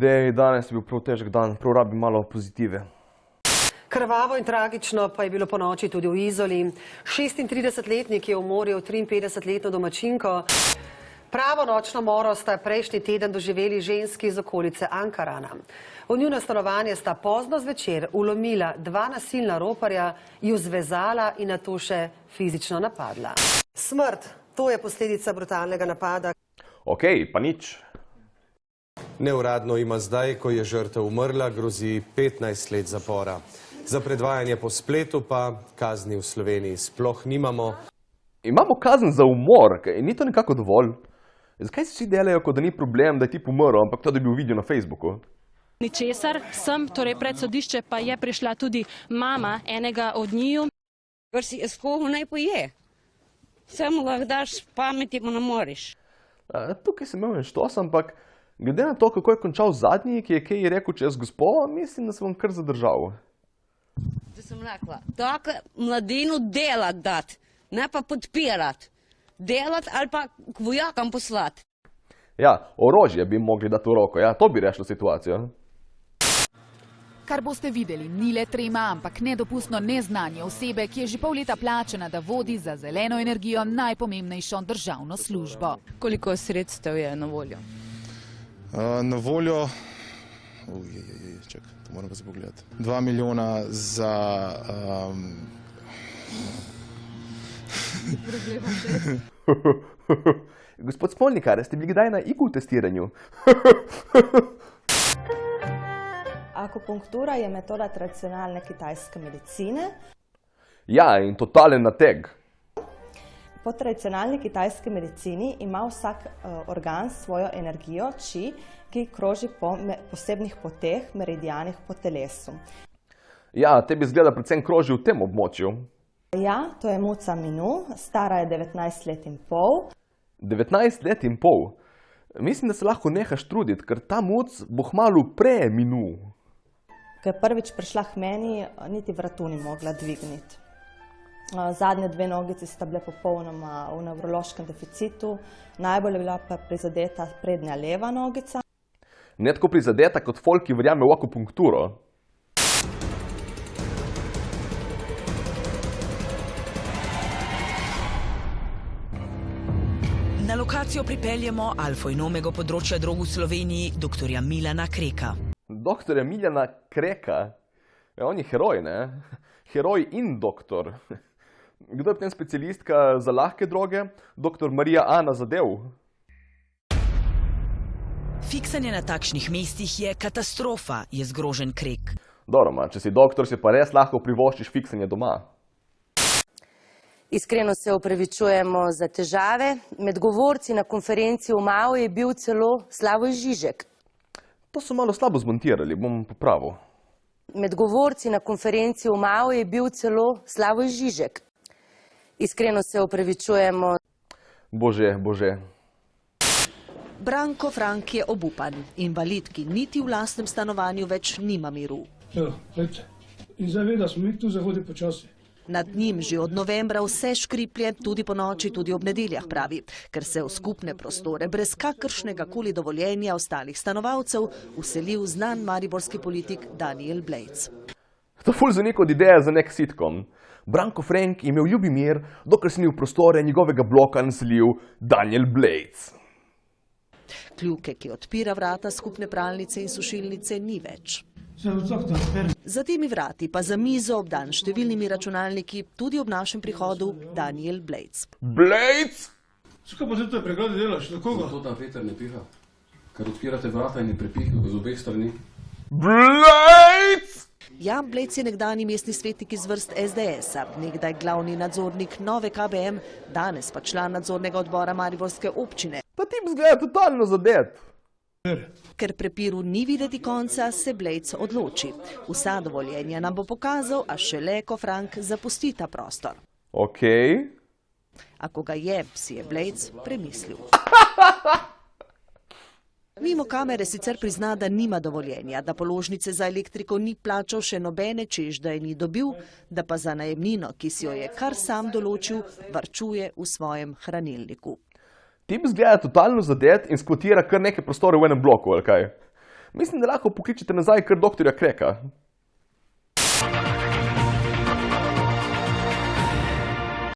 Danes je bil prav težek dan, prav rabim malo pozitive. Krvavo in tragično pa je bilo ponoči tudi v Izoli. 36-letnik je umoril 53-letno domačinko. Pravo nočno moro sta prejšnji teden doživeli ženski iz okolice Ankarana. V njuno stanovanje sta pozno zvečer ulomila dva nasilna roparja, ju zvezala in nato še fizično napadla. Smrt, to je posledica brutalnega napada. Okej, pa nič. Neuradno ima zdaj, ko je žrtev umrla, grozi 15 let zapora. Za predvajanje po spletu pa kazni v Sloveniji sploh nimamo. Imamo kazen za umor, ni to nekako dovolj? Zakaj si vsi delajo, kot da ni problem, da je tip umrl, ampak to, da je bil video na Facebooku? Ničesar, torej pred sodišče pa je prišla tudi mama enega od njiju. Ker si s kogo naj poje. Samo lahko daš pameti, mu ne moreš. Tukaj sem imel štos, ampak glede na to, kako je končal zadnji, ki je kaj rekel čez gospo, mislim, da se bom kar zadržal. Da sem rekla, tako mladinu delat dat, ne pa podpirat. Delat ali pa k vojakam poslati. Ja, orožje bi mogli dati v roko, ja, to bi rešilo situacijo. Kar boste videli, ni le trema, ampak nedopustno neznanje osebe, ki je že pol leta plačana, da vodi za zeleno energijo najpomembnejšo državno službo. Koliko sredstev je na voljo? Na voljo, čakaj, to moram pa se pogledati, 2 milijona za... Gospod Smolnikar, ste bili kdaj na IQ testiranju? Akupunktura je metoda tradicionalne kitajske medicine. Ja, in totalen nateg. Po tradicionalni kitajski medicini ima vsak organ svojo energijo, či, ki kroži po posebnih poteh, meridijanih po telesu. Ja, tebi izgleda predvsem kroži v tem območju. Ja, to je muca Minu, stara je 19 let in pol. 19 let in pol? Mislim, da se lahko nehaš truditi, ker ta muc bo hmalu preminul. Ko je prvič prišla k meni, niti vratu ni mogla dvigniti. Zadnje 2 nogice sta bile popolnoma v nevrološkem deficitu, najbolj je bila pa prizadeta prednja leva nogica. Ne tako prizadeta kot folk, ki verjame v akupunkturo. Na lokacijo pripeljemo alfo in omego področja drog v Sloveniji, doktorja Milana Kreka. Doktorja Milana Kreka? Ja, on je heroj, ne? Heroj in doktor. Kdo je potem specialistka za lahke droge? Doktor Marija Ana Zadev. Fiksanje na takšnih mestih je katastrofa, je zgrožen Krek. Dobro, če si doktor, si pa res lahko privoščiš fiksanje doma. Iskreno se opravičujemo za težave. Med govorci na konferenci v MAU je bil celo Slavoj Žižek. To so malo slabo zmontirali, bom popravil. Med govorci na konferenci v MAU je bil celo Slavoj Žižek. Iskreno se opravičujemo. Bože, bože. Branko Frank je obupan. Invalid, ki niti v lastnem stanovanju več nima miru. In zaveda smo mi tu zahodi počasi. Nad njim že od novembra vse škriplje, tudi po noči, tudi ob nedeljah, pravi, ker se v skupne prostore brez kakršnega koli dovoljenja ostalih stanovalcev vselil znan mariborski politik Daniel Blejc. To ful zvonik od ideje za nek sitcom. Branko Frank je imel ljubi mir, dokler se ni v prostore njegovega bloka naselil Daniel Blejc. Kljuke, ki odpira vrata skupne pralnice in sušilnice, ni več. Za temi vrati pa za mizo obdan številnimi računalniki, tudi ob našem prihodu, Daniel Blejc. Blejc? Zakaj pa te preglede delaš? Na koga? Zato ta veter ne piha, ker odpirate vrata in ne prepiha z obeh strani. Blejc! Jan Blejc je nekdanji mestni svetnik iz vrst SDS-a, nekdaj glavni nadzornik nove KBM, danes pa član nadzornega odbora mariborske občine. Ta tip zgleda totalno zadet. Ker prepiru ni videti konca, se Blejc odloči. Vsa dovoljenja nam bo pokazal, a šele, ko Frank zapusti ta prostor. Okej. A ko ga je, si je Blejc premislil. Mimo kamere sicer prizna, da nima dovoljenja, da položnice za elektriko ni plačal še nobene, češ da je ni dobil, da pa za najemnino, ki si jo je kar sam določil, varčuje v svojem hranilniku. Tip zgleda totalno zadet in skvotira kar neke prostore v enem bloku, ali kaj? mislim, da lahko pokličete nazaj kar doktorja Kreka.